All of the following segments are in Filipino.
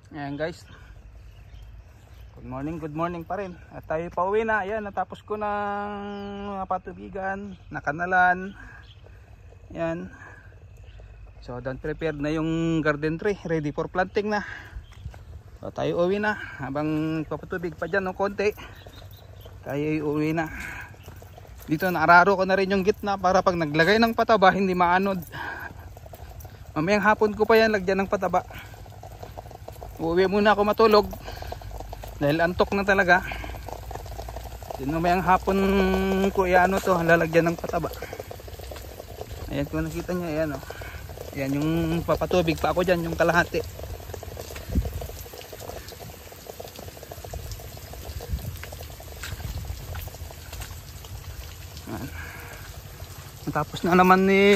Ayan guys, good morning pa rin. At tayo pauwi na. Ayan, natapos ko ng patubigan, nakanalan. Ayan. So done, prepared na yung garden tree, ready for planting na. So tayo uwi na. Habang papatubig pa dyan ng konti, tayo uwi na. Dito naararo ko na rin yung gitna para pag naglagay ng pataba hindi maanod. Mamayang hapon ko pa yan lagyan ng pataba. Uwi muna ako matulog dahil antok na talaga. Mamayang hapon ko iano to, lalagyan ng pataba. Ayan, kung nakita nyo, ayan o. Ayan yung papatubig pa ako dyan, yung kalahati.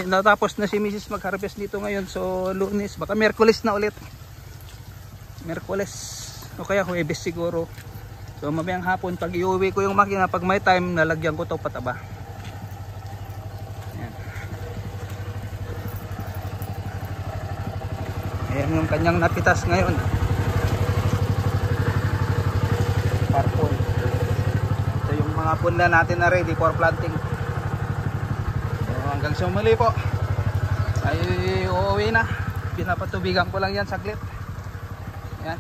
Natapos na si Mrs. mag-harvest dito ngayon. So Lunes, baka Miyerkules na ulit. Miyerkules o kaya Huwebes siguro. So mamayang hapon pag iuwi ko yung makina, pag may time nalagyan ko to pataba. Ayan. Ayan yung kanyang napitas ngayon. Purple. Ito yung mga punla natin na ready for planting. So hanggang sa muli po ay uuwi na. Pinapatubigan ko lang yan saglit. Ayan.